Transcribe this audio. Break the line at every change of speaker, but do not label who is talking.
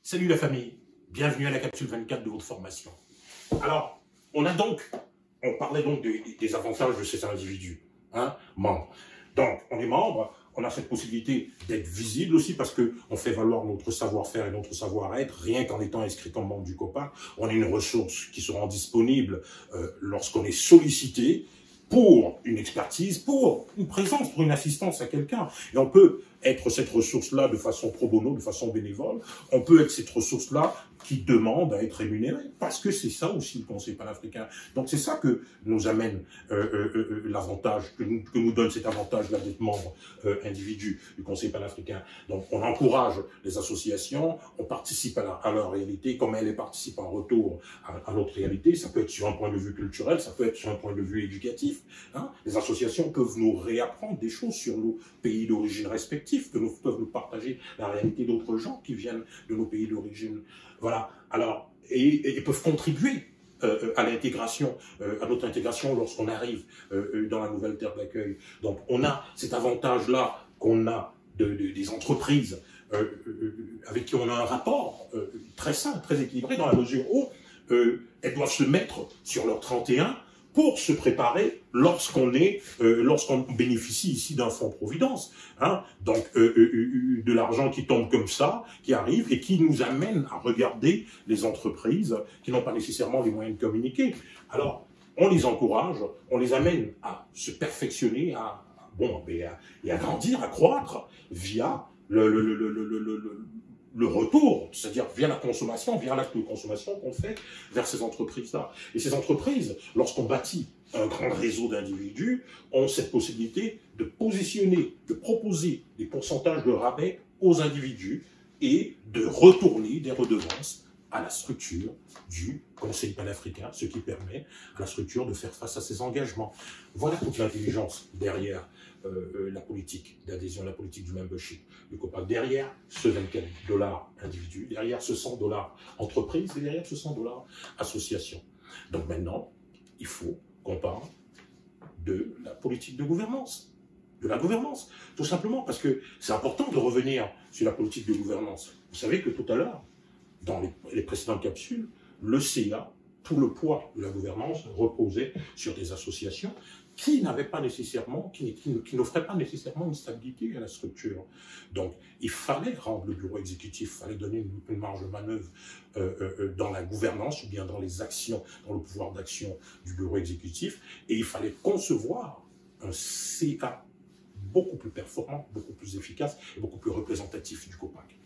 Salut la famille, bienvenue à la capsule 24 de votre formation. Alors, on parlait donc des avantages de ces individus, membres. Donc, on est membre, on a cette possibilité d'être visible aussi parce qu'on fait valoir notre savoir-faire et notre savoir-être, rien qu'en étant inscrit comme membre du COPAC. On a une ressource qui sera disponible lorsqu'on est sollicité pour une expertise, pour une présence, pour une assistance à quelqu'un. Et on peut être cette ressource-là de façon pro bono, de façon bénévole. On peut être cette ressource-là qui demande à être rémunérée, parce que c'est ça aussi le Conseil panafricain. Donc c'est ça que nous amène l'avantage, que nous donne cet avantage-là d'être membre individu du Conseil panafricain. Donc on encourage les associations, on participe à leur réalité, comme elles participent en retour à notre réalité. Ça peut être sur un point de vue culturel, ça peut être sur un point de vue éducatif. Les associations peuvent nous réapprendre des choses sur nos pays d'origine respectifs, peuvent nous partager la réalité d'autres gens qui viennent de nos pays d'origine. Voilà. Alors, et peuvent contribuer à l'intégration, à notre intégration lorsqu'on arrive dans la nouvelle terre d'accueil. Donc, on a cet avantage-là qu'on a des entreprises avec qui on a un rapport très sain, très équilibré, dans la mesure où elles doivent se mettre sur leur 31 pour se préparer lorsqu'on bénéficie ici d'un fonds Providence. Donc, de l'argent qui tombe comme ça, qui arrive et qui nous amène à regarder les entreprises qui n'ont pas nécessairement les moyens de communiquer. Alors, on les encourage, on les amène à se perfectionner, à grandir, à croître via le retour, c'est-à-dire via la consommation, via l'acte de consommation qu'on fait vers ces entreprises-là. Et ces entreprises, lorsqu'on bâtit un grand réseau d'individus, ont cette possibilité de positionner, de proposer des pourcentages de rabais aux individus et de retourner des redevances à la structure du Conseil panafricain, ce qui permet à la structure de faire face à ses engagements. Voilà toute l'intelligence derrière la politique d'adhésion, la politique du membership du COPAC, derrière ce 24 $ individu, derrière ce 100 $ entreprise et derrière ce 100 $ association. Donc maintenant, il faut qu'on parle de la politique de gouvernance. De la gouvernance, tout simplement, parce que c'est important de revenir sur la politique de gouvernance. Vous savez que tout à l'heure, dans les précédentes capsules, le CA, tout le poids de la gouvernance reposait sur des associations qui n'avaient pas nécessairement, qui n'offraient pas nécessairement une stabilité à la structure. Donc, il fallait rendre le bureau exécutif, il fallait donner une marge de manœuvre dans la gouvernance ou bien dans les actions, dans le pouvoir d'action du bureau exécutif, et il fallait concevoir un CA beaucoup plus performant, beaucoup plus efficace et beaucoup plus représentatif du COPAC.